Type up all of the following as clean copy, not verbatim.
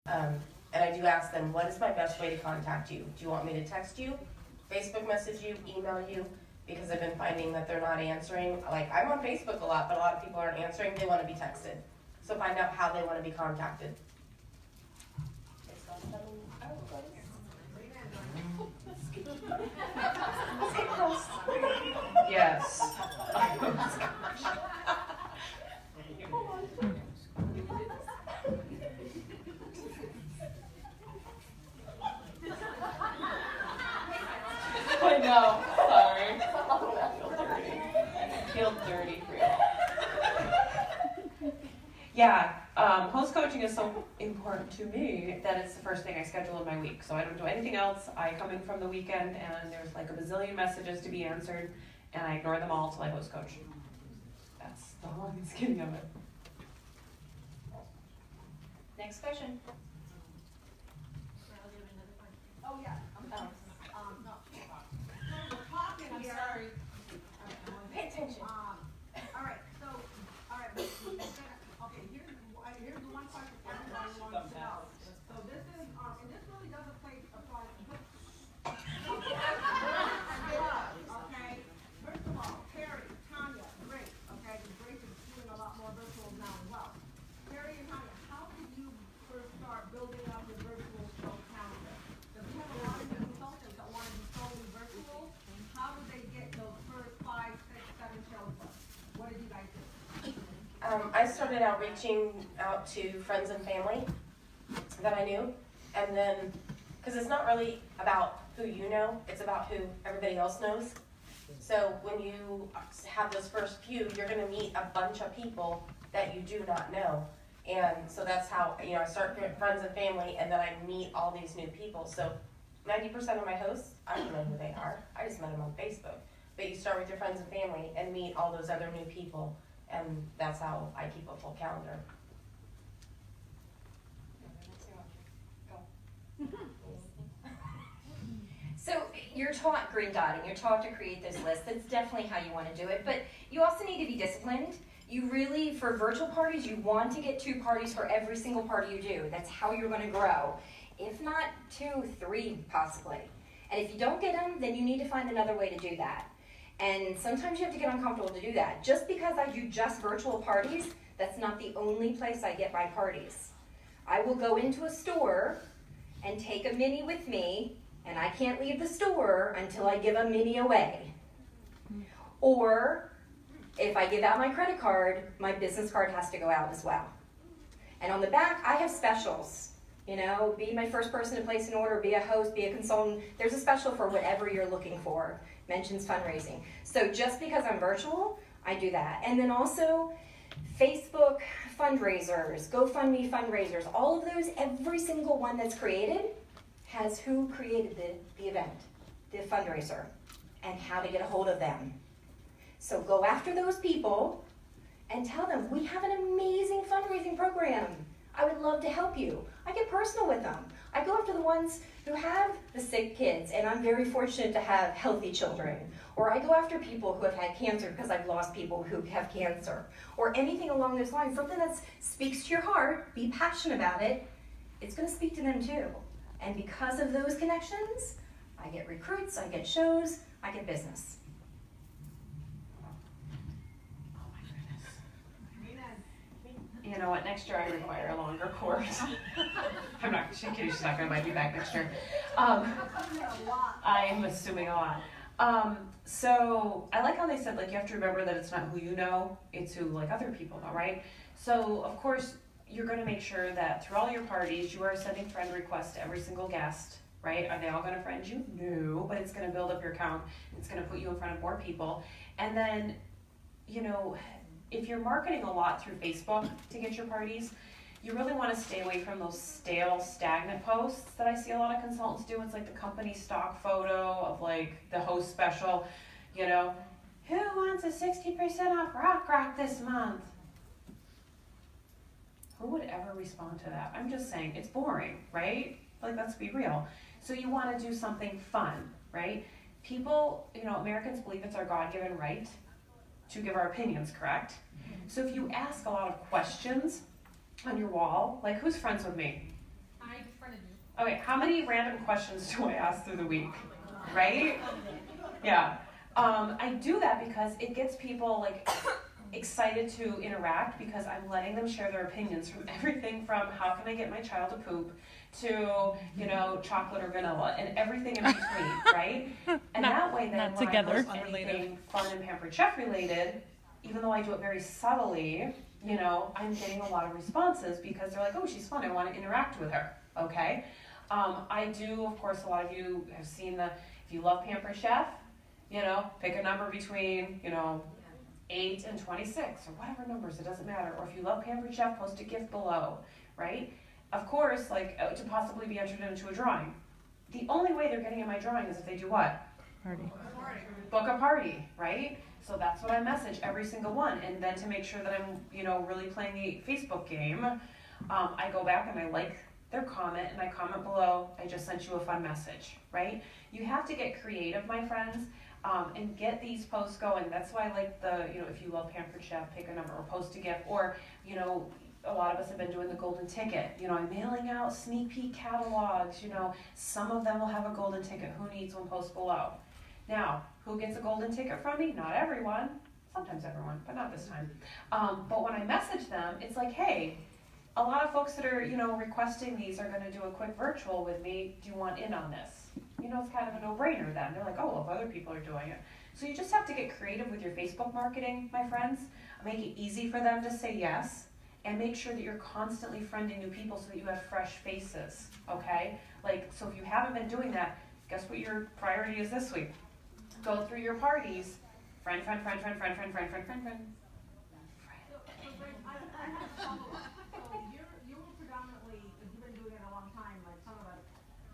And I do ask them, what is my best way to contact you? Do you want me to text you, Facebook message you, email you? Because I've been finding that they're not answering. Like, I'm on Facebook a lot, but a lot of people aren't answering. They want to be texted. So find out how they want to be contacted. Yes. I know. Sorry. I feel dirty for you. Yeah, host coaching is so important to me that it's the first thing I schedule in my week. So I don't do anything else. I come in from the weekend and there's like a bazillion messages to be answered, and I ignore them all till I host coach. That's the long and skinny of it. Next question. Oh, yeah. Oh. No. We're talking I'm here. sorry. Pay attention. All right, so, all right, okay, here's the one question everybody wants to know. So this is, and this really doesn't apply to okay? First of all, Terri, Tonya, Grace, okay, because Grace is doing a lot more virtual now as well. Terri and Tonya, how did you first start building up your virtual show calendar? Because we have a lot of new consultants that want to be solely virtual. How do they get those first 5, 6, 7 shows up? What did you guys do? I started out reaching out to friends and family that I knew, and then, because it's not really about who you know, it's about who everybody else knows. So when you have those first few, you're going to meet a bunch of people that you do not know. And so that's how, I start with friends and family, and then I meet all these new people. So 90% of my hosts, I don't know who they are. I just met them on Facebook. But you start with your friends and family and meet all those other new people, and that's how I keep a full calendar. So you're taught green dotting, you're taught to create this list. That's definitely how you want to do it, but you also need to be disciplined. You really, for virtual parties, you want to get 2 parties for every single party you do. That's how you're going to grow. If not 2, 3 possibly. And if you don't get them, then you need to find another way to do that. And sometimes you have to get uncomfortable to do that. Just because I do just virtual parties, that's not the only place I get my parties. I will go into a store and take a mini with me, and I can't leave the store until I give a mini away. Or if I give out my credit card, my business card has to go out as well. And on the back, I have specials. Be my first person to place an order, be a host, be a consultant. There's a special for whatever you're looking for. Mentions fundraising. So just because I'm virtual, I do that. And then also Facebook fundraisers, GoFundMe fundraisers, all of those, every single one that's created has who created the event, the fundraiser, and how to get a hold of them. So go after those people and tell them, we have an amazing fundraising program. I would love to help you. I get personal with them. I go after the ones who have the sick kids, and I'm very fortunate to have healthy children. Or I go after people who have had cancer because I've lost people who have cancer. Or anything along those lines, something that speaks to your heart, be passionate about it, it's going to speak to them too. And because of those connections, I get recruits, I get shows, I get business. You know what, next year I require a longer course. I'm not, she's kidding, she's not gonna invite me back next year. I'm assuming a lot. So I like how they said, like, you have to remember that it's not who you know, it's who, like, other people know, right? So, of course, you're gonna make sure that through all your parties, you are sending friend requests to every single guest, right? Are they all gonna friend you? No, but it's gonna build up your count. It's gonna put you in front of more people. And then, if you're marketing a lot through Facebook to get your parties, you really want to stay away from those stale, stagnant posts that I see a lot of consultants do. It's like the company stock photo of like the host special, who wants a 60% off rock this month? Who would ever respond to that? I'm just saying, it's boring, right? Like, let's be real. So you want to do something fun, right? People, Americans believe it's our God-given right to give our opinions, correct? So if you ask a lot of questions on your wall, like, who's friends with me? I befriended you. Okay, how many random questions do I ask through the week? Right? Yeah. I do that because it gets people like excited to interact because I'm letting them share their opinions from everything from how can I get my child to poop to, you know, chocolate or vanilla and everything in between, right? And that way then when I post anything fun and Pampered Chef related, even though I do it very subtly, you know, I'm getting a lot of responses because they're like, oh, she's fun, I want to interact with her, okay? I do, of course, a lot of you have seen if you love Pampered Chef, you know, pick a number between, you know, 8 and 26, or whatever numbers, it doesn't matter. Or if you love Pampered Chef, post a gift below, right? Of course, like, to possibly be entered into a drawing. The only way they're getting in my drawing is if they do what? Party. Book a party, right? So that's what I message every single one. And then to make sure that I'm, you know, really playing a Facebook game, I go back and I like their comment and I comment below, I just sent you a fun message, right? You have to get creative, my friends, and get these posts going. That's why I like you know, if you love Pampered Chef, pick a number or post a gift, or, you know, a lot of us have been doing the golden ticket. You know, I'm mailing out sneak peek catalogs, you know, some of them will have a golden ticket. Who needs one? Post below. Now, who gets a golden ticket from me? Not everyone. Sometimes everyone, but not this time. But when I message them, it's like, hey, a lot of folks that are, you know, requesting these are gonna do a quick virtual with me. Do you want in on this? You know, it's kind of a no-brainer then. They're like, oh, well, if other people are doing it. So you just have to get creative with your Facebook marketing, my friends. Make it easy for them to say yes, and make sure that you're constantly friending new people so that you have fresh faces, okay? Like, so if you haven't been doing that, guess what your priority is this week? Go through your parties, friend. So Grace, I have a follow-up. So you were predominantly, if you've been doing it a long time, like some of us,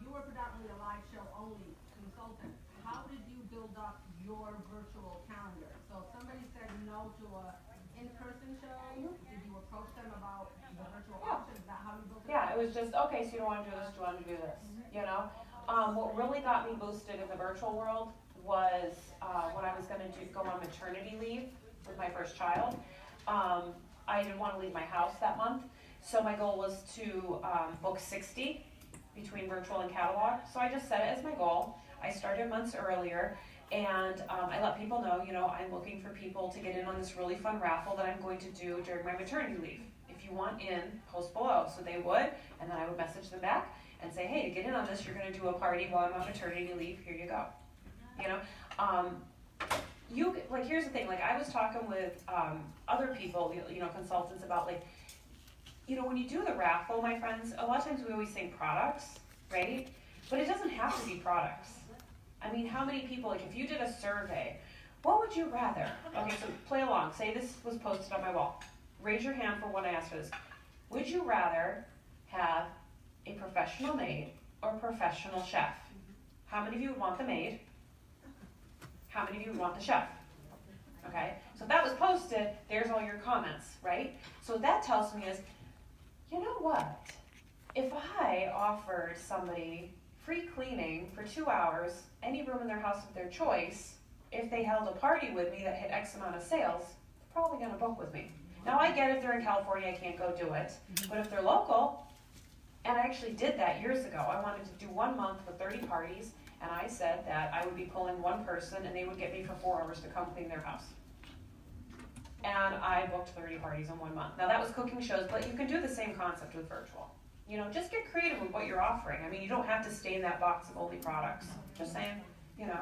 you were predominantly a live show only consultant. How did you build up your virtual calendar? So if somebody said no to a in-person show, did you approach them about the virtual option? Is that how you built it? Yeah, it was just, okay, so you don't want to do this, do you want to do this, you know? What really got me boosted in the virtual world was when I was going to go on maternity leave with my first child. I didn't want to leave my house that month, so my goal was to book 60 between virtual and catalog. So I just set it as my goal. I started months earlier, and I let people know, you know, I'm looking for people to get in on this really fun raffle that I'm going to do during my maternity leave. If you want in, post below. So they would, and then I would message them back and say, hey, to get in on this, you're going to do a party while I'm on maternity leave. Here you go. You know, like, here's the thing. Like, I was talking with other people, you know, consultants about, like, you know, when you do the raffle, my friends, a lot of times we always think products, right? But it doesn't have to be products. I mean, how many people, like, if you did a survey, what would you rather? Okay, so play along. Say this was posted on my wall. Raise your hand for when I ask for this. Would you rather have a professional maid or a professional chef? How many of you would want the maid? How many of you would want the chef? Okay, so if that was posted, there's all your comments, right? So what that tells me is, you know what? If I offered somebody free cleaning for 2 hours, any room in their house of their choice, if they held a party with me that hit X amount of sales, they're probably gonna book with me. Now I get if they're in California, I can't go do it, but if they're local, and I actually did that years ago, I wanted to do 1 month with 30 parties, and I said that I would be pulling one person and they would get me for 4 hours to come clean their house. And I booked 30 parties in 1 month. Now that was cooking shows, but you can do the same concept with virtual. You know, just get creative with what you're offering. I mean, you don't have to stay in that box of only products. Just saying, you know.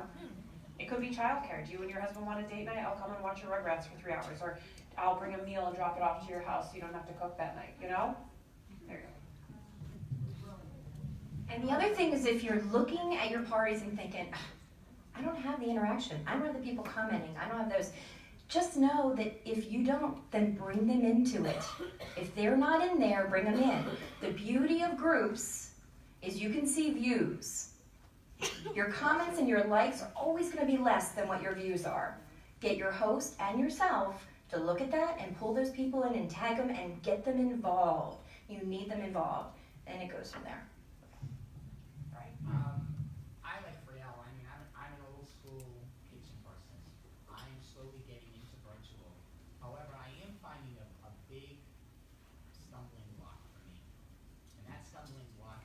It could be childcare. Do you and your husband want a date night? I'll come and watch your Rugrats for 3 hours. Or I'll bring a meal and drop it off to your house so you don't have to cook that night, you know? There you go. And the other thing is if you're looking at your parties and thinking, I don't have the interaction, I don't have the people commenting, I don't have those, just know that if you don't, then bring them into it. If they're not in there, bring them in. The beauty of groups is you can see views. Your comments and your likes are always going to be less than what your views are. Get your host and yourself to look at that and pull those people in and tag them and get them involved. You need them involved. And it goes from there. Right. I like Friel. I mean, I'm an old school kitchen person. I am slowly getting into virtual. However, I am finding a big stumbling block for me. And that stumbling block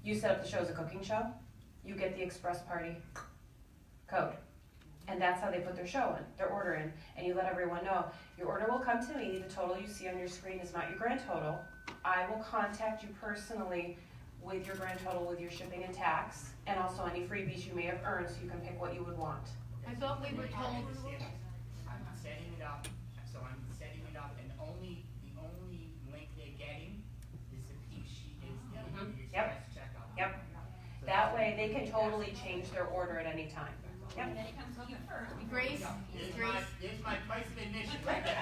you set up the show as a cooking show, you get the express party code. And that's how they put their show in, their order in, and you let everyone know, your order will come to me, the total you see on your screen is not your grand total. I will contact you personally with your grand total, with your shipping and tax, and also any freebies you may have earned, so you can pick what you would want. I thought we were told. I'm setting it up, so I'm setting it up, and the only link they're getting is the piece she is the Yep. express checkout. Yep. That way, they can totally change their order at any time. Yep. Grace, Here's my price of admission right there.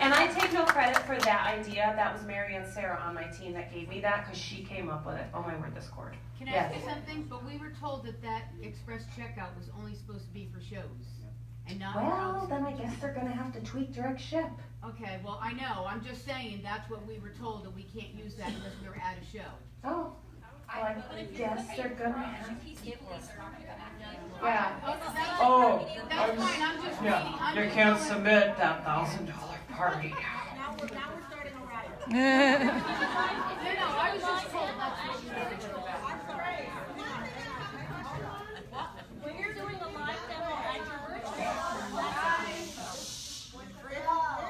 And I take no credit for that idea. That was Mary and Sarah on my team that gave me that, because she came up with it. Oh my word, this cord. can I Yes. ask you something? But we were told that express checkout was only supposed to be for shows and not for Well, outside. then I guess they're gonna have to tweak direct ship. Okay, well, I know, I'm just saying, that's what we were told, that we can't use that unless we're at a show. Oh, well, I guess they're gonna have. Yeah. Oh, That's fine, I'm just reading. I'm you just can't going- submit that $1,000 party. Now we're starting a riot. No, I was just told that's what we were told. I'm sorry. When you're doing a live demo at your virtual,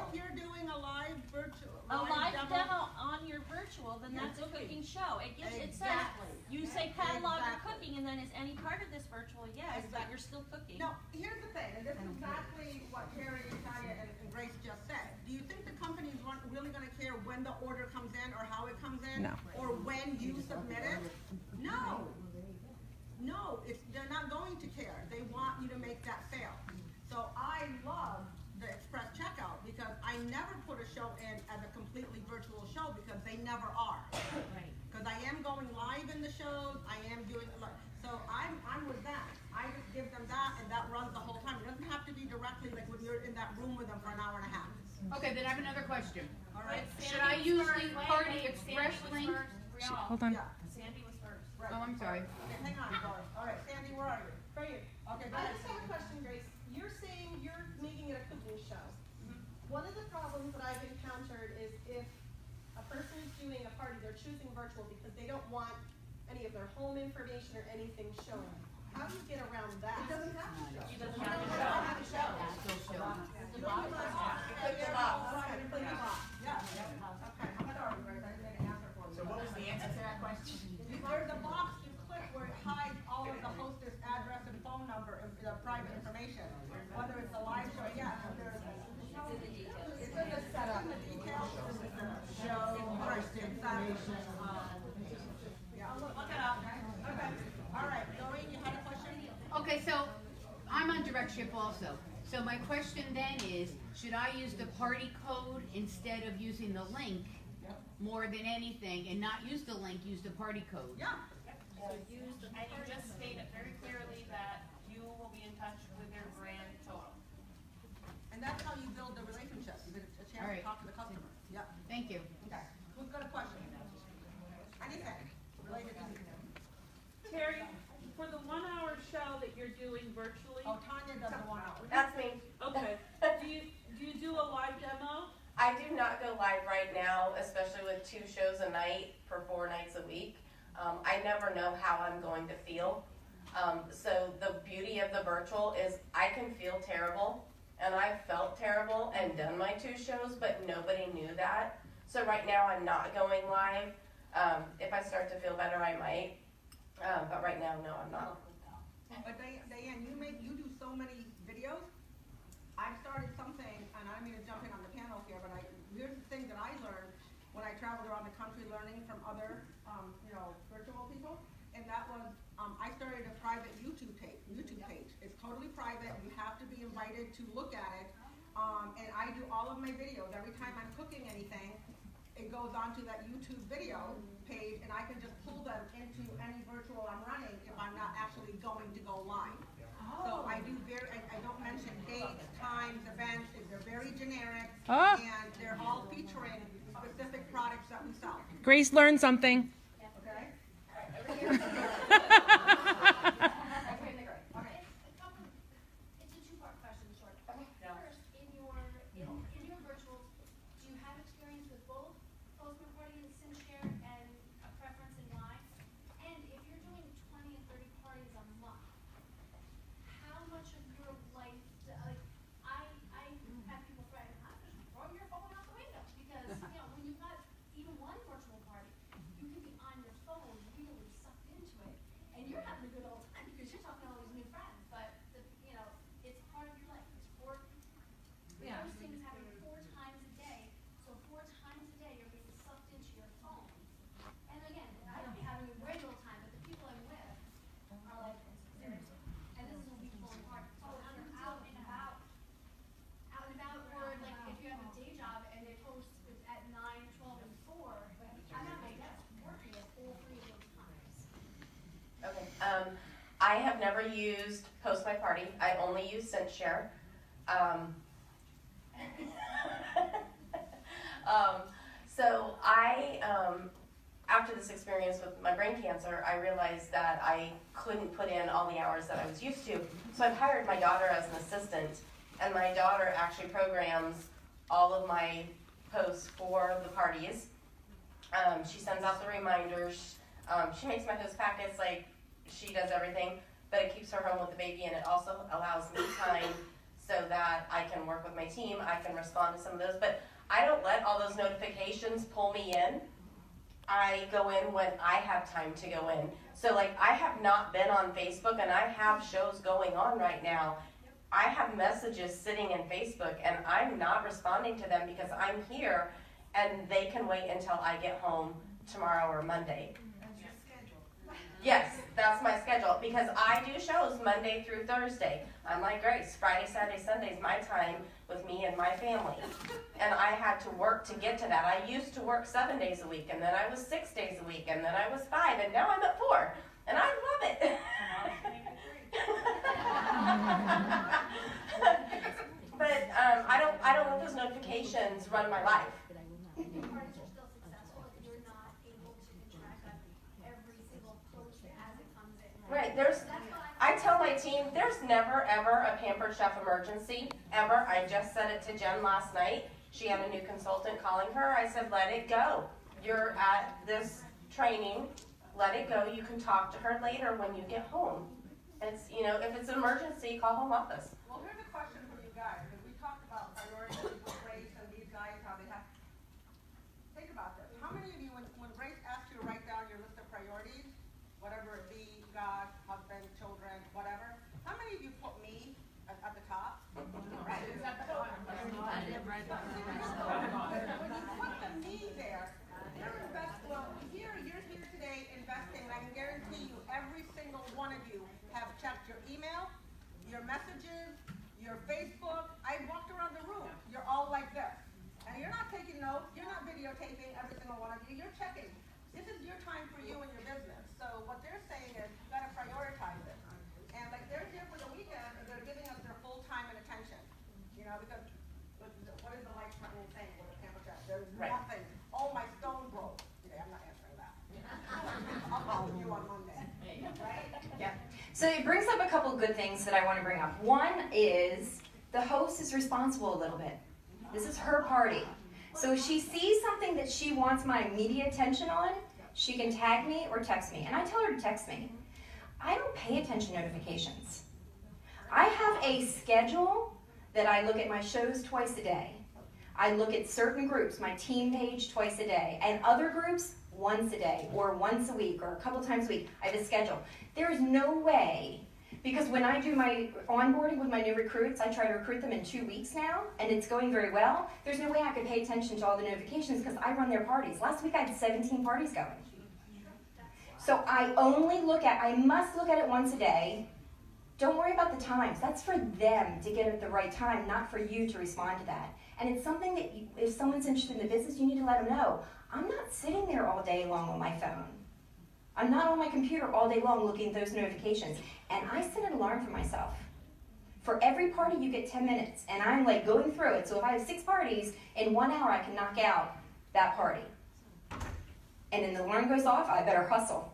If you're doing a live virtual. a live demo on your virtual, then that's a cooking show. It gives, it says, Exactly. you say catalog or Exactly. cooking, and then is any part of this virtual? Yes, but you're still cooking. No, here's the thing, and this is exactly what Terri and Tonya and Grace just said. Do you think the companies aren't really gonna care when the order comes in or how it comes in? No. Or when you submit it? No. No, they're not going to care. They want you to make that sale. So I love the express checkout because I never put a show in as a completely virtual show because they never are. Right. Because I am going live in the shows, I am doing, so I'm with that. I just give them that and that runs the whole time. It doesn't have to be directly like when you're in that room with them for an hour and a half. Okay, then I have another question. All right? Should I use the party express link? Hold on. Yeah, Sandy was first. right. Oh, I'm sorry. Okay, hang on, Doris. All right, Sandy, where are you? Right here. Okay, go I ahead. just have a question, Grace. You're saying you're making it a cooking show. One of the problems that I've encountered is if a person is doing a party, they're choosing virtual because they don't want any of their home information or anything shown. How do you get around that? It doesn't have to show. It doesn't have to show. Still show. Click the box. Click the box. Yeah. Okay, I'm sorry, Grace, I didn't answer for you. So what was the answer to that question? There's a box you click where it hides all of the hostess address and phone number and the private information. Whether it's a live show, yeah, there's. It's in the setup. The details. Show, person, information. Yeah, look it up. Okay, all right, Doreen, you had a question? Okay, so I'm on direct ship also. So my question then is, should I use the party code instead of using the link more than anything, and not use the link, use the party code? Yeah. And you just state it very clearly that you will be in touch with your grand total. And that's how you build the relationship. You get a chance All to right. talk to the customer. Yeah. Thank you. Okay. Who's got a question? Anything related to? Terry, for the 1 hour show that you're doing virtually, Oh, Tonya does the 1 hour. That's me. okay, do you do a live demo? I do not go live right now, especially with 2 shows a night for 4 nights a week. I never know how I'm going to feel. So the beauty of the virtual is I can feel terrible, and I've felt terrible and done my 2 shows, but nobody knew that. So right now I'm not going live. If I start to feel better, I might. But right now, no, I'm not. But Diane, you do so many videos. I've started something, and I don't mean to jump in on the panel here, but here's the thing that I learned when I traveled around the country learning from other, virtual people, and that was, I started a private YouTube page. It's totally private, you have to be invited to look at it, and I do all of my videos. Every time I'm cooking anything, it goes onto that YouTube video page, and I can just pull them into any virtual I'm running if I'm not actually going to go live. So I do I don't mention dates, times, events, they're very generic, Ah. and they're all featuring specific products that we sell, Grace learned something. okay? It's a two-part question, short. First, in your virtuals, do you have experience with both Postman Party and SimShare and a preference in live? I have never used Post My Party. I only use SendShare. So after this experience with my brain cancer, I realized that I couldn't put in all the hours that I was used to. So I've hired my daughter as an assistant, and my daughter actually programs all of my posts for the parties. She sends out the reminders. She makes my host packets, like she does everything, but it keeps her home with the baby, and it also allows me time so that I can work with my team. I can respond to some of those, but I don't let all those notifications pull me in. I go in when I have time to go in. So like I have not been on Facebook, and I have shows going on right now. I have messages sitting in Facebook, and I'm not responding to them because I'm here, and they can wait until I get home tomorrow or Monday. That's your schedule. Yes, that's my schedule, because I do shows Monday through Thursday. I'm like Grace, Friday, Saturday, Sunday is my time with me and my family. And I had to work to get to that. I used to work 7 days a week, and then I was 6 days a week, and then I was 5, and now I'm at 4. And I love it. But I don't let those notifications run my life. Parties are still successful if you're not able to keep track of every single post as it comes in. Right, I tell my team, there's never ever a Pampered Chef emergency, ever. I just said it to Jen last night. She had a new consultant calling her. I said, let it go. You're at this training, let it go. You can talk to her later when you get home. It's, if it's an emergency, call home office. Well, here's a question for you guys, because we talked about priorities with Grace and these guys, how they have. Think about this. How many of you, when Grace asked you to write down your list of priorities, whatever it be, God, husband, children, whatever, how many of you put me at the top? Right. When you put the me there, you're here today investing, and I can guarantee you every single one of you have checked your email, your messages, your Facebook. I walked around the room. You're all like this. And you're not taking notes. You're not videotaping every single one of you. You're checking. This is your time for you and your business. So what they're saying is you got to prioritize it. And like they're here for the weekend, and they're giving us their full time and attention. Because what is the life partner saying with a camera chat? There's nothing. Oh, my stone broke. Okay, I'm not answering that. I'll call you on Monday. Right? Yeah. So it brings up a couple good things that I want to bring up. One is the host is responsible a little bit. This is her party. So if she sees something that she wants my immediate attention on, she can tag me or text me. And I tell her to text me. I don't pay attention to notifications. I have a schedule that I look at my shows twice a day. I look at certain groups, my team page twice a day, and other groups once a day, or once a week, or a couple times a week. I have a schedule. There is no way, because when I do my onboarding with my new recruits, I try to recruit them in 2 weeks now, and it's going very well. There's no way I could pay attention to all the notifications because I run their parties. Last week I had 17 parties going. So I must look at it once a day. Don't worry about the times. That's for them to get it at the right time, not for you to respond to that. And it's something that if someone's interested in the business, you need to let them know. I'm not sitting there all day long on my phone. I'm not on my computer all day long looking at those notifications. And I set an alarm for myself. For every party, you get 10 minutes. And I'm like going through it. So if I have 6 parties, in 1 hour, I can knock out that party. And then the alarm goes off, I better hustle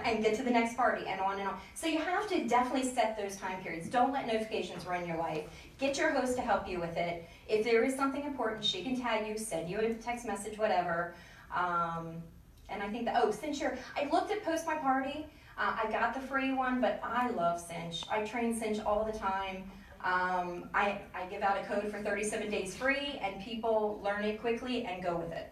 and get to the next party, and on and on. So you have to definitely set those time periods. Don't let notifications run your life. Get your host to help you with it. If there is something important, she can tag you, send you a text message, whatever. And I think SendShare. I looked at Post My Party. I got the free one, but I love Cinch. I train Cinch all the time. I give out a code for 37 days free, and people learn it quickly and go with it.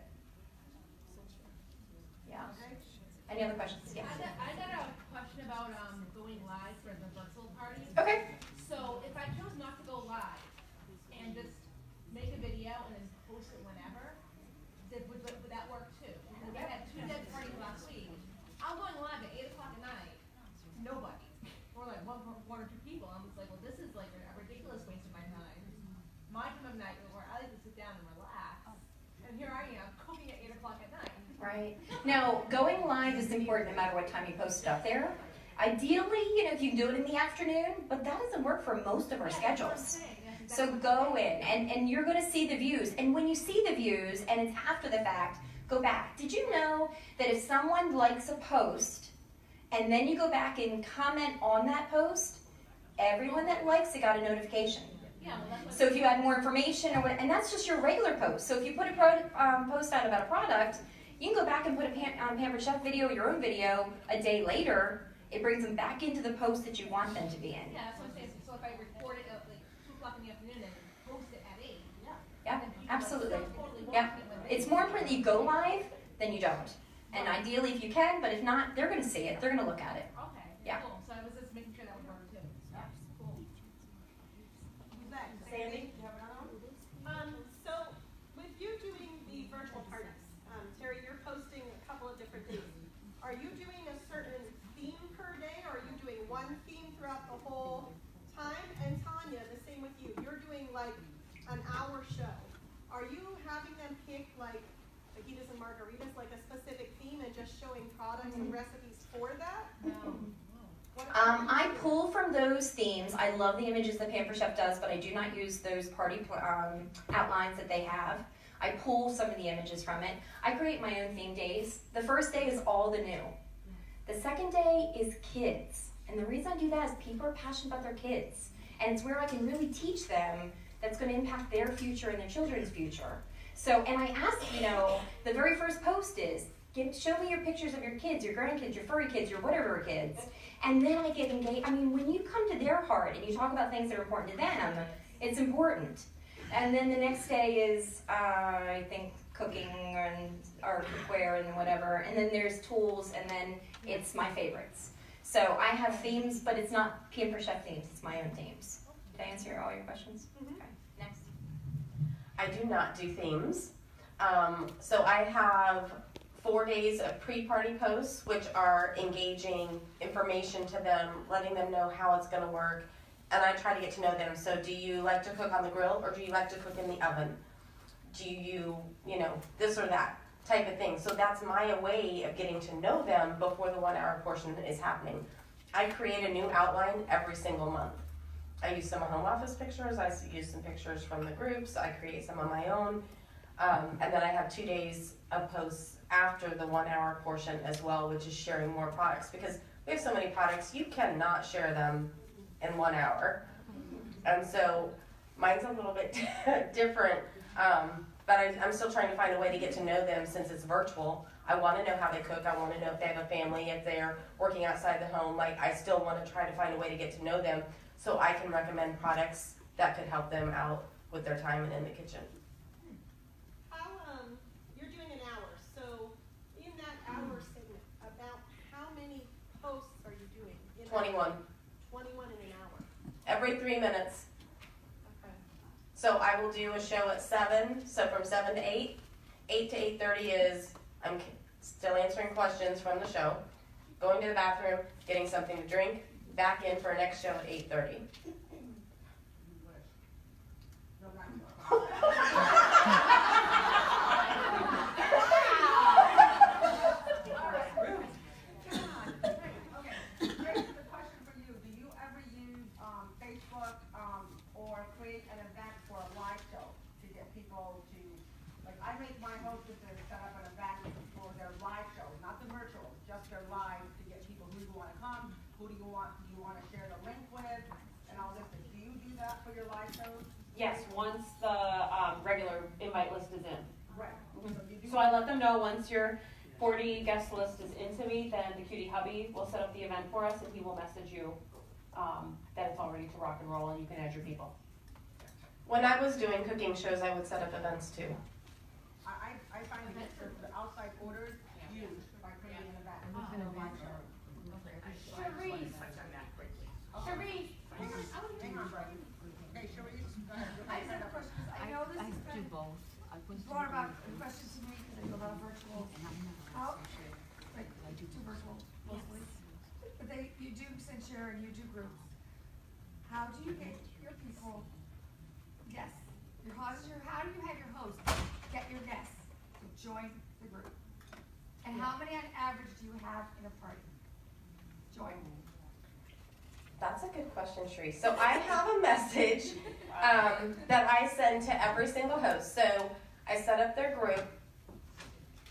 Any other questions? Yes. I got a question about going live for the virtual parties. Okay. So if I chose not to go live and just make a video and then post it whenever, would that work too? Because I had 2 dead parties last week. I'm going live at 8 o'clock at night. Nobody. Or like one or two people. I'm just like, well, this is like a ridiculous waste of my time. My time of night where I like to sit down and relax. And here I am cooking at 8 o'clock at night. Right. Now, going live is important no matter what time you post stuff there. Ideally, you know, if you can do it in the afternoon, but that doesn't work for most of our schedules. So go in, and you're gonna see the views. And when you see the views, and it's after the fact, go back. Did you know that if someone likes a post, and then you go back and comment on that post, everyone that likes it got a notification. Yeah, well, that's what. So if you add more information, or what, and that's just your regular post. So if you put a post out about a product, you can go back and put a Pampered Chef video, your own video, a day later. It brings them back into the post that you want them to be in. Yeah, that's what I'm saying, so if I record it at like 2 o'clock in the afternoon and post it at 8, Yeah, then people are absolutely. still totally Yeah. watching it when they. It's more important that you go live than you don't. And ideally if you can, but if not, they're gonna see it, they're gonna look at it. Okay, Yeah. cool, so I was just making sure that would work too. Yeah, cool. Who's next? Sandy? You have another one? So with you doing the virtual parties, Terri, you're posting a couple of different things. Are you doing a certain theme per day, or are you doing one theme throughout the whole time? And Tonya, the same with you. You're doing like an hour show. Are you having them pick like fajitas and margaritas, like a specific theme, and just showing products and recipes for that? No. I pull from those themes. I love the images that Pampered Chef does, but I do not use those party outlines that they have. I pull some of the images from it. I create my own theme days. The first day is all the new. The second day is kids. And the reason I do that is people are passionate about their kids. And it's where I can really teach them that's going to impact their future and their children's future. So, and I ask, you know, the very first post is, show me your pictures of your kids, your grandkids, your furry kids, your whatever kids. And then I get engaged. I mean, when you come to their heart and you talk about things that are important to them, it's important. And then the next day is, I think, cooking and or cookware and whatever. And then there's tools, and then it's my favorites. So I have themes, but it's not Pampered Chef themes. It's my own themes. Did I answer all your questions? Mhm. Okay. Next. I do not do themes. So I have 4 days of pre-party posts, which are engaging information to them, letting them know how it's going to work, and I try to get to know them. So do you like to cook on the grill, or do you like to cook in the oven? Do you, this or that type of thing. So that's my way of getting to know them before the 1 hour portion is happening. I create a new outline every single month. I use some home office pictures, I use some pictures from the groups, I create some of my own, and then I have 2 days of posts after the 1 hour portion as well, which is sharing more products, because we have so many products, you cannot share them in 1 hour. And so mine's a little bit different, but I'm still trying to find a way to get to know them since it's virtual. I want to know how they cook, I want to know if they have a family, if they're working outside the home. Like, I still want to try to find a way to get to know them so I can recommend products that could help them out with their time and in the kitchen. How, you're doing an hour, so in that hour segment, about how many posts are you doing? In that 21. 21 in an hour. Every 3 minutes. Okay. So I will do a show at 7, so from 7 to 8. 8 to 8:30 is, I'm still answering questions from the show, going to the bathroom, getting something to drink, back in for a next show at 8:30. Grace, the question for you, do you ever use Facebook or create an event for a live show to get people to, like, I make my hostesses set up an event for their live show, not the virtual, just their live, to get people who want to come, who do you want to share the link with, and all this. Do you do that for your live shows? Yes, once the regular invite list is in. Right. So I let them know once your 40 guest list is into me, then the cutie hubby will set up the event for us, and he will message you that it's all ready to rock and roll, and you can add your people. When I was doing cooking shows, I would set up events too. I find the outside orders huge by creating an event. Cherise. Cherise. Hang on, Brady. Okay, Cherise, go ahead. I just have a question, 'cause I know this has been brought about a question to me, because I do a lot of virtual, like, two virtual mostly. But you do Accenture and you do groups. How do you get your people, guests, how do you have your host get your guests to join the group? And how many on average do you have in a party? join? That's a good question, Sheree. So I have a message that I send to every single host. So I set up their group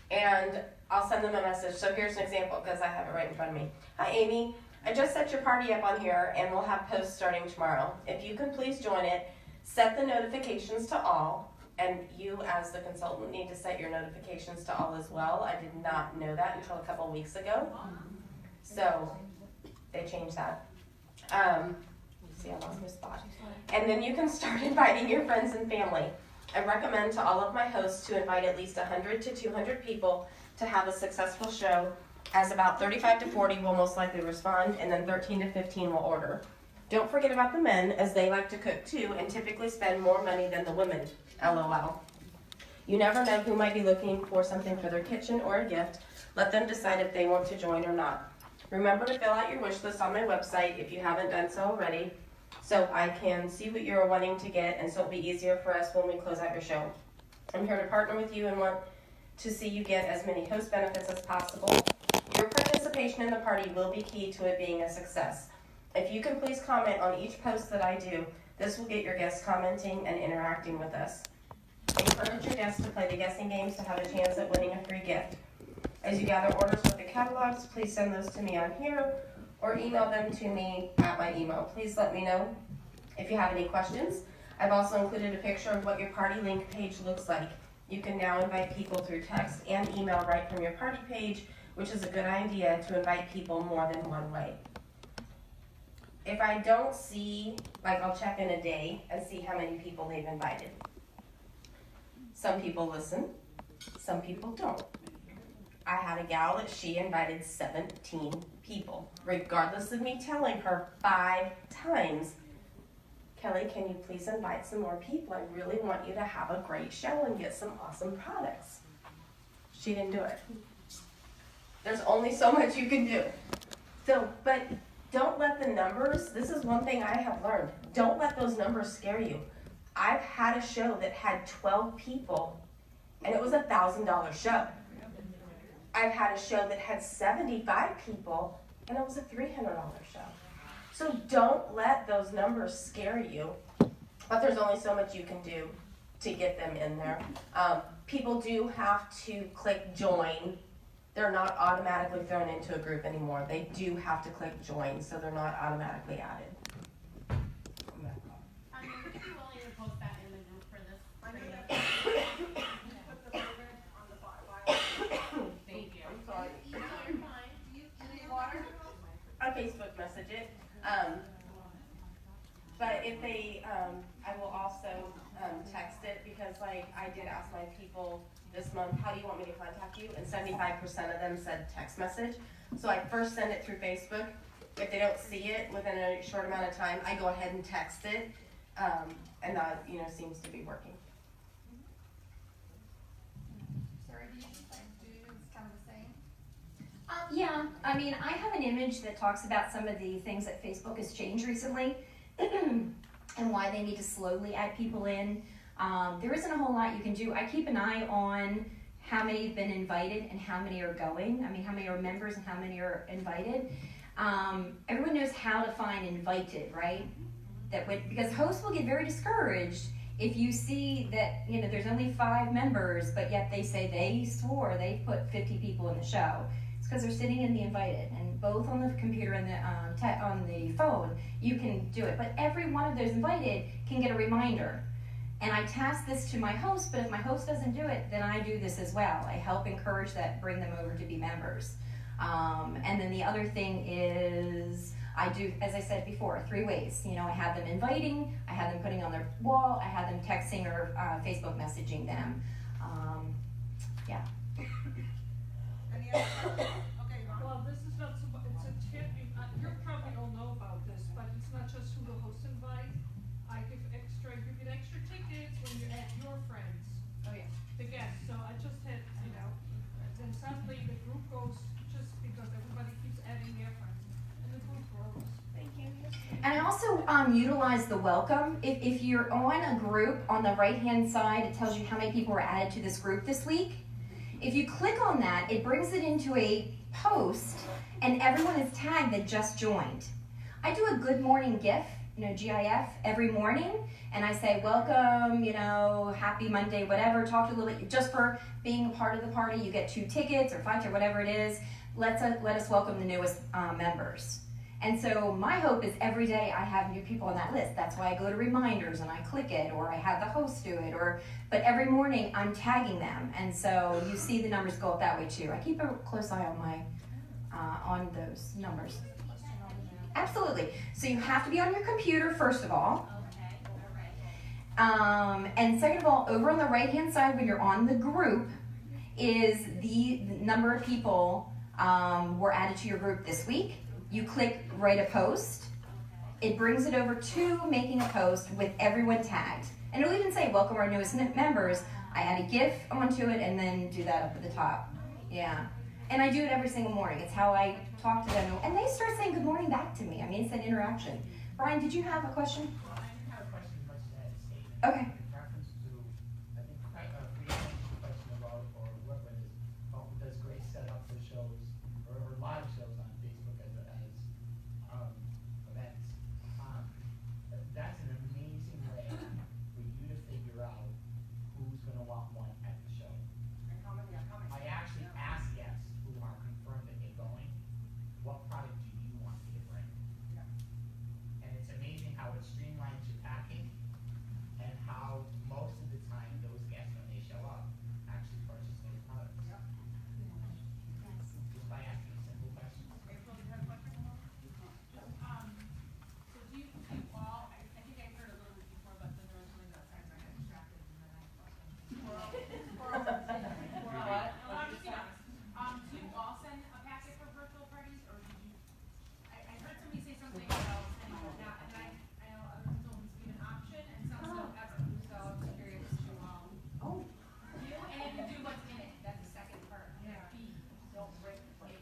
and I'll send them a message. So here's an example because I have it right in front of me. Hi, Amy. I just set your party up on here and we'll have posts starting tomorrow. If you can please join it, set the notifications to all. And you as the consultant need to set your notifications to all as well. I did not know that until a couple weeks ago. So they changed that. See, I lost my spot. And then you can start inviting your friends and family. I recommend to all of my hosts to invite at least 100 to 200 people to have a successful show, as about 35 to 40 will most likely respond, and then 13 to 15 will order. Don't forget about the men, as they like to cook too and typically spend more money than the women. LOL. You never know who might be looking for something for their kitchen or a gift. Let them decide if they want to join or not. Remember to fill out your wish list on my website if you haven't done so already, so I can see what you're wanting to get, and so it'll be easier for us when we close out your show. I'm here to partner with you and want to see you get as many host benefits as possible. Your participation in the party will be key to it being a success. If you can please comment on each post that I do, this will get your guests commenting and interacting with us. Encourage your guests to play the guessing games to have a chance at winning a free gift. As you gather orders with the catalogs, please send those to me on here or email them to me at my email. Please let me know if you have any questions. I've also included a picture of what your party link page looks like. You can now invite people through text and email right from your party page, which is a good idea to invite people more than one way. If I don't see, I'll check in a day and see how many people they've invited. Some people listen, some people don't. I had a gal that she invited 17 people, regardless of me telling her 5 times, Kelly, can you please invite some more people? I really want you to have a great show and get some awesome products. She didn't do it. There's only so much you can do. But don't let the numbers, this is one thing I have learned, don't let those numbers scare you. I've had a show that had 12 people and it was a $1,000 show. I've had a show that had 75 people and it was a $300 show. So don't let those numbers scare you, but there's only so much you can do to get them in there. People do have to click join. They're not automatically thrown into a group anymore. They do have to click join, so they're not automatically added. Would you be willing to post that in the group for this? Thank you. I'm sorry. No, you're fine. You need water? On Facebook message it. But if they, I will also text it because I did ask my people this month, how do you want me to contact you? And 75% of them said text message. So I first send it through Facebook. If they don't see it within a short amount of time, I go ahead and text it. And that, seems to be working. Sarah, do you just do kind of the same? Yeah, I mean, I have an image that talks about some of the things that Facebook has changed recently and why they need to slowly add people in. There isn't a whole lot you can do. I keep an eye on how many have been invited and how many are going. I mean, how many are members and how many are invited. Everyone knows how to find invited, right? Because hosts will get very discouraged if you see that, there's only 5 members, but yet they say they swore they put 50 people in the show. It's because they're sitting in the invited, and both on the computer and on the phone, you can do it. But every one of those invited can get a reminder. And I task this to my host, but if my host doesn't do it, then I do this as well. I help encourage that, bring them over to be members. And then the other thing is, I do, as I said before, 3 ways. I have them inviting, I have them putting on their wall, I have them texting or Facebook messaging them. Yeah. Any other questions? Okay, Ron. Well, this is not so, it's a tip, you probably all know about this, but it's not just who the host invite. You get extra tickets when you add your friends. Oh, yeah. The guests, so I just had, then suddenly the group goes, just because everybody keeps adding their friends, and the group grows. Thank you. And I also utilize the welcome. If you're on a group, on the right-hand side, it tells you how many people were added to this group this week. If you click on that, it brings it into a post, and everyone is tagged that just joined. I do a good morning GIF, GIF every morning, and I say, welcome, happy Monday, whatever, talk to you a little bit, just for being a part of the party. You get 2 tickets or 5 or whatever it is. Let us welcome the newest members. And so my hope is every day I have new people on that list. That's why I go to reminders and I click it, or I have the host do it, but every morning I'm tagging them. And so you see the numbers go up that way too. I keep a close eye on those numbers. Absolutely. So you have to be on your computer, first of all. And second of all, over on the right-hand side when you're on the group is the number of people were added to your group this week. You click write a post. It brings it over to making a post with everyone tagged. And it'll even say, welcome our newest members. I add a GIF onto it and then do that up at the top. Yeah. And I do it every single morning. It's how I talk to them. And they start saying good morning back to me. I mean, it's an interaction. Brian, did you have a question? I didn't have a question, but just had a statement. Okay. In reference to, I think, Frida answered the question about, or what was it, does Grace set up for shows, or live shows on Facebook as events? That's an amazing way for you to figure out who's going to want one at the show. And how many are coming? I actually ask guests who are confirmed that they're going, what product do you want me to bring? And it's amazing how it streamlines your packing and how most of the time those guests, when they show up, actually purchase those products. Just by asking simple questions. April, you had a question? So do you all, I think I heard a little bit before, but then there was something outside, so I got distracted, and then I lost what? No, I'm just being honest. Do you all send a packet for virtual parties, or did you, I heard somebody say something about sending it not, and I know other people give an option, and some don't ever, so I'm just curious if you all do, and if you do, what's in it, that's the second part. B, don't break the plate.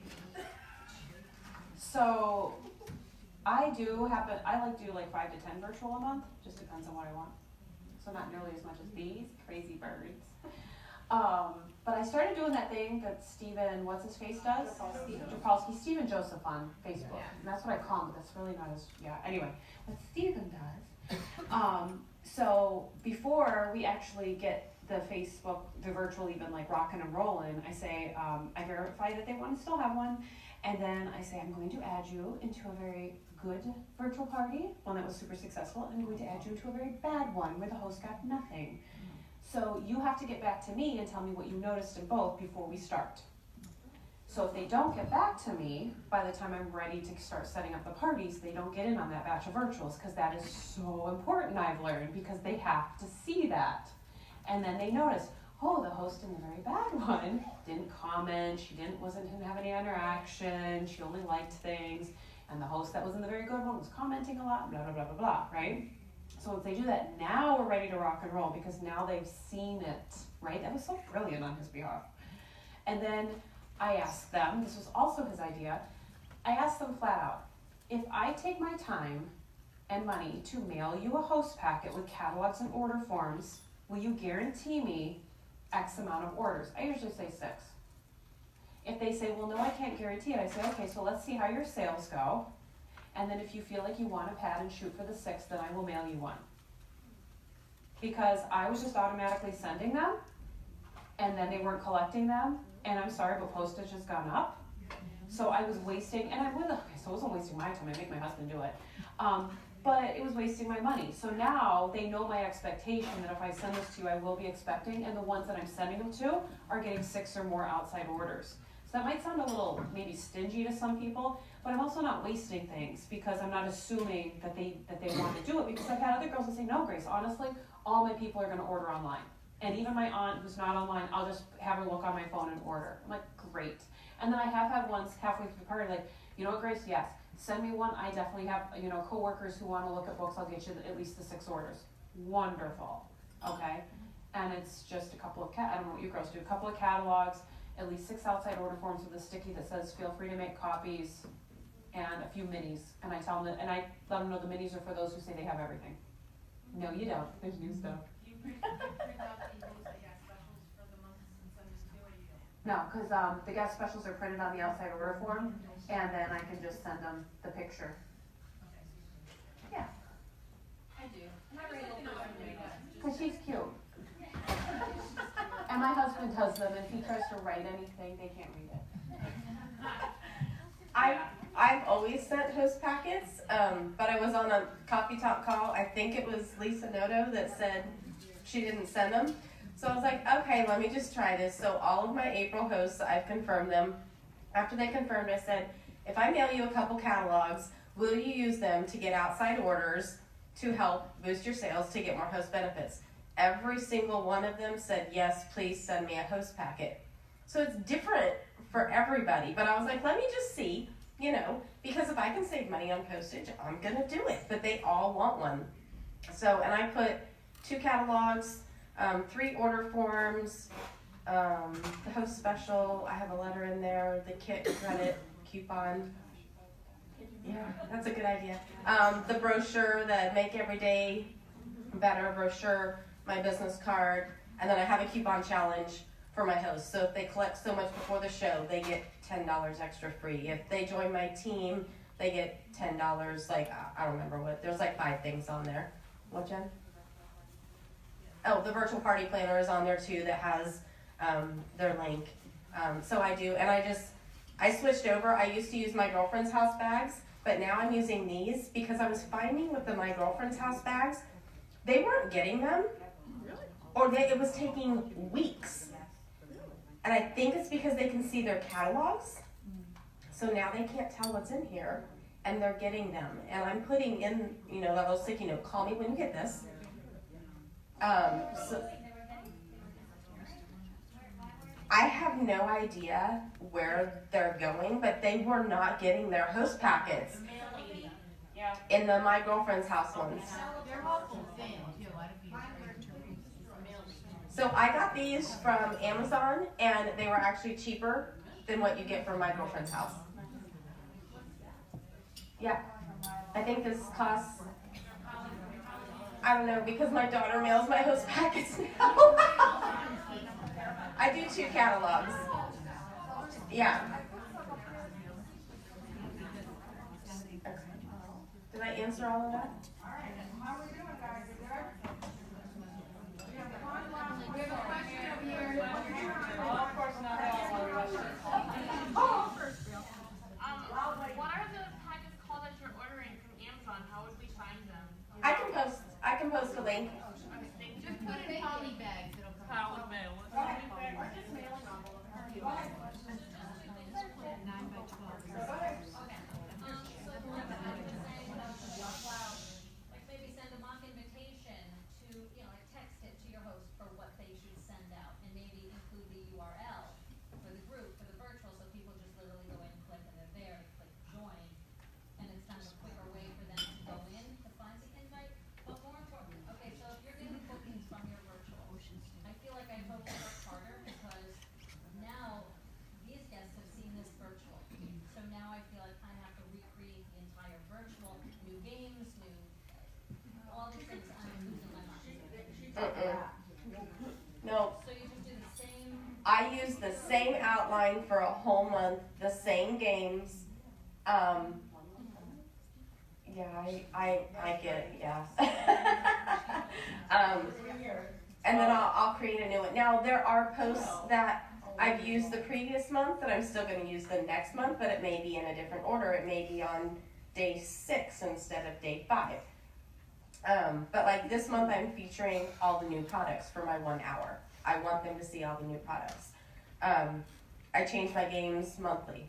So I like to do like 5 to 10 virtual a month, just depends on what I want. So not nearly as much as these crazy birds. But I started doing that thing that Steven, what's his face does? Japolsky, Steven Joseph on Facebook. And that's what I call him, but that's really not his, anyway, what Steven does. So before we actually get the Facebook, the virtual even like rocking and rolling, I say, I verify that they want to still have one. And then I say, I'm going to add you into a very good virtual party, one that was super successful, and I'm going to add you to a very bad one where the host got nothing. So you have to get back to me and tell me what you noticed in both before we start. So if they don't get back to me by the time I'm ready to start setting up the parties, they don't get in on that batch of virtuals, because that is so important, I've learned, because they have to see that. And then they notice, oh, the host in the very bad one didn't comment, she didn't have any interaction, she only liked things, and the host that was in the very good one was commenting a lot, blah, blah, blah, blah, blah, right? So once they do that, now we're ready to rock and roll, because now they've seen it, right? That was so brilliant on his behalf. And then I asked them, this was also his idea, I asked them flat out, if I take my time and money to mail you a host packet with catalogs and order forms, will you guarantee me X amount of orders? I usually say 6. If they say, well, no, I can't guarantee it, I say, okay, so let's see how your sales go. And then if you feel like you want to pad and shoot for the 6, then I will mail you one. Because I was just automatically sending them, and then they weren't collecting them, and I'm sorry, but postage has gone up. So I was wasting, and so it wasn't wasting my time, I make my husband do it. But it was wasting my money. So now they know my expectation that if I send this to you, I will be expecting, and the ones that I'm sending them to are getting 6 or more outside orders. So that might sound a little maybe stingy to some people, but I'm also not wasting things, because I'm not assuming that they want to do it, because I've had other girls that say, no, Grace, honestly, all my people are going to order online. And even my aunt who's not online, I'll just have her look on my phone and order. I'm like, great. And then I have had ones halfway through the party like, you know what, Grace, yes, send me one. I definitely have, coworkers who want to look at books. I'll get you at least the 6 orders. Wonderful. Okay. And it's just a couple of, I don't know what you girls do, a couple of catalogs, at least 6 outside order forms with a sticky that says, feel free to make copies, and a few minis. And I tell them that, and I let them know the minis are for those who say they have everything. No, you don't. There's new stuff. Do you print out the specials for the months and send them to, or you don't? No, because the guest specials are printed on the outside order form, and then I can just send them the picture. Yeah, I do. And I read a little bit. because she's cute. And my husband does them, and if he tries to write anything, they can't read it. I've always sent host packets, but I was on a Coffee Talk call. I think it was Lisa Noto that said she didn't send them. So I was like, okay, let me just try this. So all of my April hosts, I've confirmed them. After they confirmed, I said, if I mail you a couple catalogs, will you use them to get outside orders to help boost your sales to get more host benefits? Every single one of them said, yes, please send me a host packet. So it's different for everybody, but I was like, let me just see, because if I can save money on postage, I'm gonna do it. But they all want one. So, and I put 2 catalogs, 3 order forms, the host special, I have a letter in there, the kit credit coupon. Yeah, that's a good idea. The brochure, the Make Every Day Better brochure, my business card, and then I have a coupon challenge for my hosts. So if they collect so much before the show, they get $10 extra free. If they join my team, they get $10, like, I don't remember what, there's like 5 things on there. What, Jen? Oh, the virtual party planner is on there too that has their link. So I do, and I switched over. I used to use my girlfriend's house bags, but now I'm using these because I was finding with my girlfriend's house bags, they weren't getting them, or it was taking weeks. And I think it's because they can see their catalogs, so now they can't tell what's in here, and they're getting them. And I'm putting in, that little sticky note, call me when you get this. So I have no idea where they're going, but they were not getting their host packets in the My Girlfriend's House ones. They're awful thin too, I'd be afraid to read. So I got these from Amazon, and they were actually cheaper than what you get from My Girlfriend's House. Yeah, I think this costs, I don't know, because my daughter mails my host packets now. I do 2 catalogs. Yeah. Did I answer all of that? How are we doing, guys? You good? We have a question over here. Of course not. What are the packets called that you're ordering from Amazon? How would we find them? I can post a link. Just put in poly bags, it'll come out. Like maybe send a mock invitation to, like text it to your host for what they should send out, and maybe include the URL for the group, for the virtual, so people just literally go in, click, and they're there, click join, and it's kind of a quicker way for them to go in to find the invite. But more importantly, okay, so if you're getting bookings from your virtual, I feel like I hope to work harder because now these guests have seen this virtual. So now I feel like I have to recreate the entire virtual, new games, all these things. I'm losing my mind. No, So you just do the same. I use the same outline for a whole month, the same games. Yeah, I get it, yeah. And then I'll create a new one. Now, there are posts that I've used the previous month that I'm still going to use the next month, but it may be in a different order. It may be on day 6 instead of day 5. But like this month, I'm featuring all the new products for my 1 hour. I want them to see all the new products. I change my games monthly.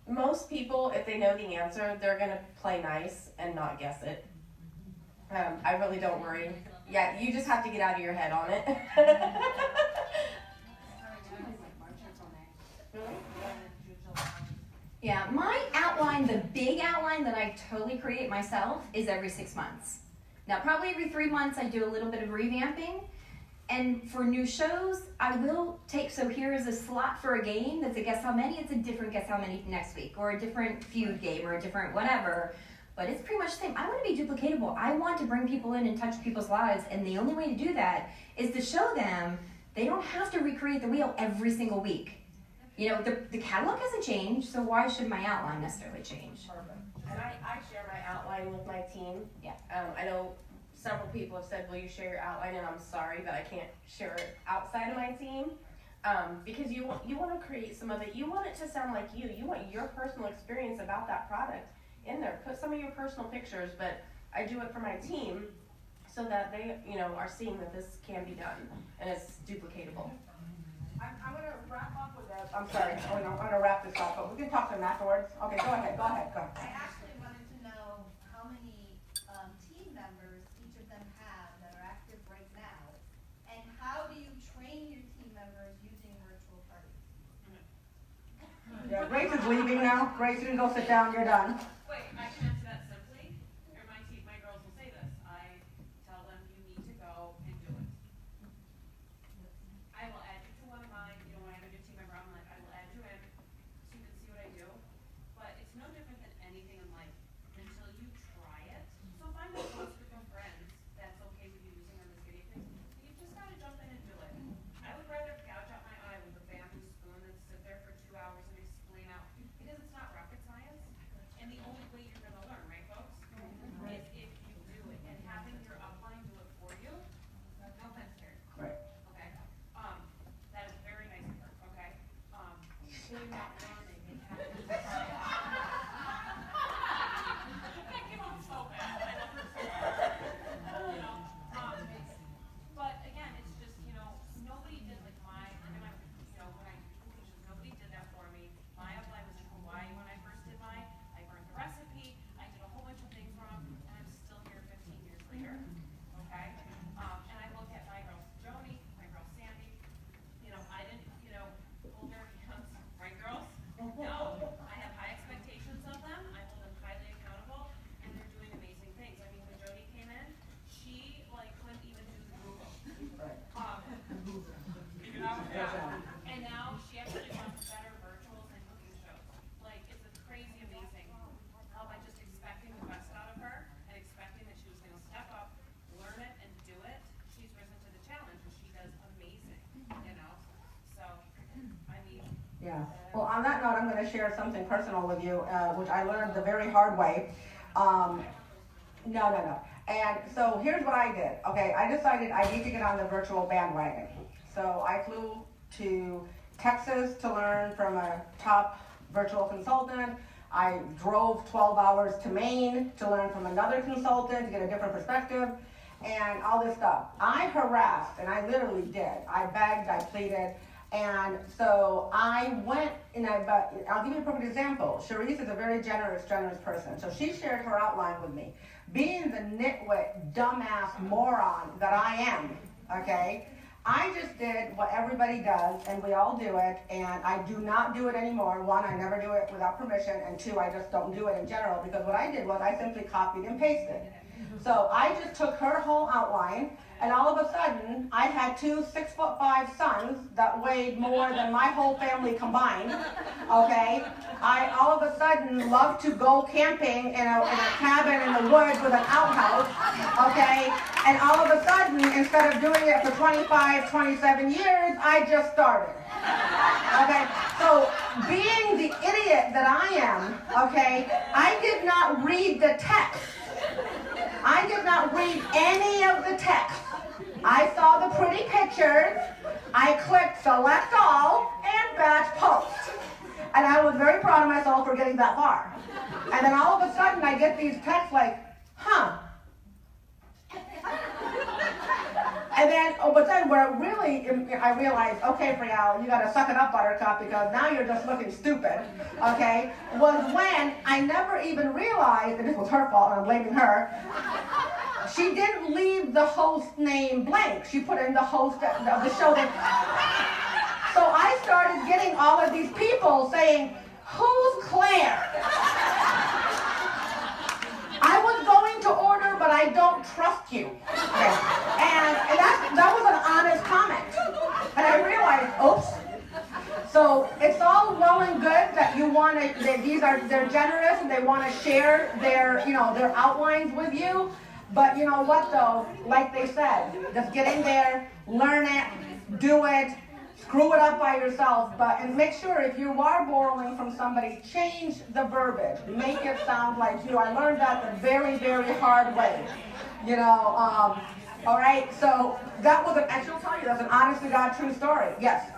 Most people, if they know the answer, they're going to play nice and not guess it. I really don't worry. Yeah, you just have to get out of your head on it. Yeah, my outline, the big outline that I totally create myself, is every 6 months. Now, probably every 3 months I do a little bit of revamping. And for new shows, I will take, so here is a slot for a game that's a guess how many, it's a different guess how many next week, or a different feud game, or a different whatever. But it's pretty much the same. I want to be duplicatable. I want to bring people in and touch people's lives, and the only way to do that is to show them They don't have to recreate the wheel every single week. You know, the catalog hasn't changed, so why should my outline necessarily change? And I share my outline with my team. Yeah. I know several people have said, will you share your outline? And I'm sorry that I can't share it outside of my team. Because you want to create some of it. You want it to sound like you. You want your personal experience about that product in there. Put some of your personal pictures, but I do it for my team so that they, are seeing that this can be done and it's duplicatable. I'm going to wrap up with this. I'm sorry. I'm going to wrap this up, but we can talk to them afterwards. Okay, go ahead. I actually wanted to know how many team members each of them have that are active right now, and how do you train your team members using virtual parties? Yeah, Grace is leaving now. Grace, you can go sit down, you're done. Wait, I can answer that simply. Or my girls will say this. I tell them you need to go and do it. I will add you to one of mine. When I have a new team member, I'm like, I will add you in so you can see what I do. But it's no different than anything in life until you try it. So if I'm in a close group of friends that's okay with you using one of these video things, you just gotta jump in and do it. I would rather gouge out my eye with a bamboo spoon than sit there for 2 hours and explain out, because it's not rocket science. And the only way you're gonna learn, right folks, is if you do it. And having your upline do it for you, no offense, Terri. Right. Okay, that is very nice of her, okay? Doing that learning and having I give them so bad, I love her so bad. But again, it's just, nobody did like when I do completions, nobody did that for me. My upline was in Hawaii when I first did mine. I learned the recipe, I did a whole bunch of things wrong, and I'm still here 15 years later, okay? And I look at my girl Joni, my girl Sandy, I didn't, hold their hands, right girls? No, I have high expectations of them, I hold them highly accountable, and they're doing amazing things. I mean, when Joni came in, she couldn't even do the Google. Right. And now she actually runs better virtuals and cooking shows. It's a crazy amazing how by just expecting the best out of her and expecting that she was gonna step up, learn it, and do it, she's risen to the challenge and she does amazing, So, I mean. Yeah. Well, on that note, I'm going to share something personal with you, which I learned the very hard way. No. And so here's what I did. Okay, I decided I need to get on the virtual bandwagon. So I flew to Texas to learn from a top virtual consultant. I drove 12 hours to Maine to learn from another consultant to get a different perspective and all this stuff. I harassed, and I literally did. I begged, I pleaded. And so I went, I'll give you a perfect example. Charisse is a very generous person. So she shared her outline with me. Being the nitwit, dumbass moron that I am, okay, I just did what everybody does, and we all do it, and I do not do it anymore. One, I never do it without permission, and two, I just don't do it in general, because what I did was I simply copied and pasted. So I just took her whole outline, and all of a sudden, I had 2 6'5" sons that weighed more than my whole family combined, okay? I all of a sudden love to go camping in a cabin in the woods with an outhouse, okay? And all of a sudden, instead of doing it for 25, 27 years, I just started, okay? So being the idiot that I am, okay, I did not read the text. I did not read any of the text. I saw the pretty pictures, I clicked select all, and batch post. And I was very proud of myself for getting that far. And then all of a sudden I get these texts like, huh. And then, but then where really, I realized, okay, Frial, you gotta suck it up, Buttercup, because now you're just looking stupid, okay, was when I never even realized, and this was her fault, and I'm blaming her, she didn't leave the host name blank. She put in the host of the show. So I started getting all of these people saying, who's Claire? I was going to order, but I don't trust you. Okay. And that was an honest comment. And I realized, oops. So it's all well and good that you want to, they're generous and they want to share their outlines with you. But you know what though, like they said, just get in there, learn it, do it, screw it up by yourself, and make sure if you are borrowing from somebody, change the verbiage. Make it sound like you. I learned that the very, very hard way. You know, all right, so that was and she'll tell you that's an honest to God true story. Yes?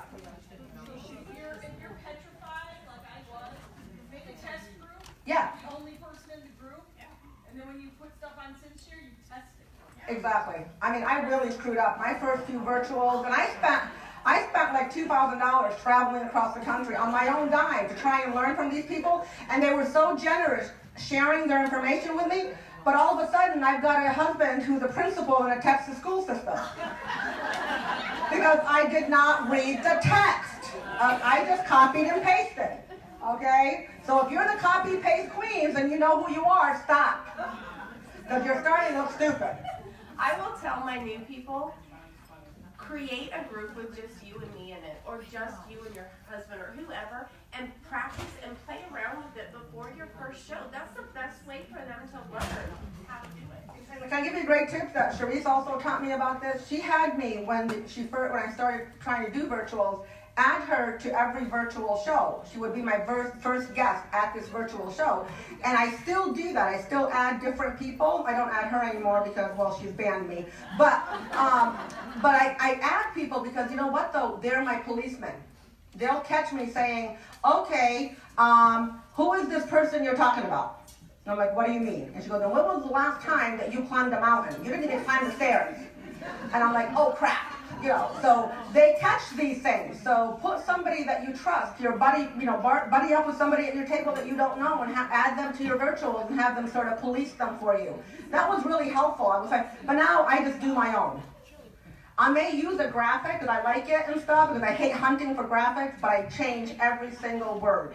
If you're petrified, like I was, make a test group. Yeah. The only person in the group, and then when you put stuff on Sincere, you test it. Exactly. I mean, I really screwed up my first few virtuals, and I spent like $2,000 traveling across the country on my own dime to try and learn from these people, and they were so generous sharing their information with me, but all of a sudden I've got a husband who's a principal in a Texas school system. Because I did not read the text. I just copied and pasted. Okay? So if you're the copy-paste queens and you know who you are, stop. Because you're starting to look stupid. I will tell my new people, create a group with just you and me in it, or just you and your husband or whoever, and practice and play around with it before your first show. That's the best way for them to learn how to do it. Can I give you a great tip that Sharice also taught me about this? She had me when I started trying to do virtuals, add her to every virtual show. She would be my first guest at this virtual show. And I still do that. I still add different people. I don't add her anymore because, well, she's banned me. But I add people because, you know what, though? They're my policemen. They'll catch me saying, okay, who is this person you're talking about? And I'm like, what do you mean? And she goes, when was the last time that you climbed a mountain? You didn't even climb the stairs. And I'm like, oh, crap. You know, so they catch these things. So put somebody that you trust, your buddy, you know, buddy up with somebody at your table that you don't know, and add them to your virtuals and have them sort of police them for you. That was really helpful. I was like, but now I just do my own. I may use a graphic because I like it and stuff, because I hate hunting for graphics, but I change every single word.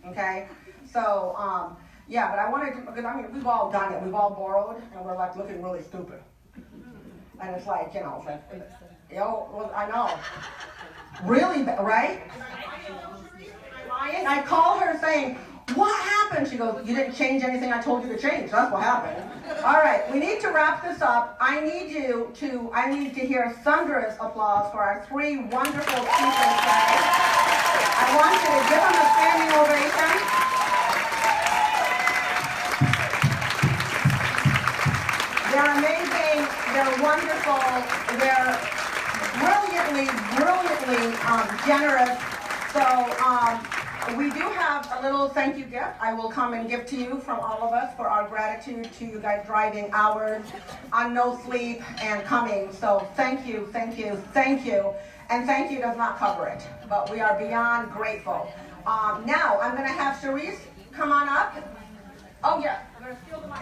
Okay? So, yeah, but I wanted to, because I mean, we've all done it. We've all borrowed, and we're like looking really stupid. And it's like, you know, it's like, well, I know. Really, right? I call her saying, what happened? She goes, you didn't change anything I told you to change. That's what happened. All right, we need to wrap this up. I need to hear thunderous applause for our three wonderful speakers today. I want you to give them a standing ovation. They're amazing, they're wonderful, they're brilliantly generous. So we do have a little thank you gift I will come and give to you from all of us for our gratitude to you guys driving hours on no sleep and coming. So thank you, thank you, thank you. And thank you does not cover it, but we are beyond grateful. Now I'm going to have Sharice come on up. Oh yeah, I'm going to steal the mic.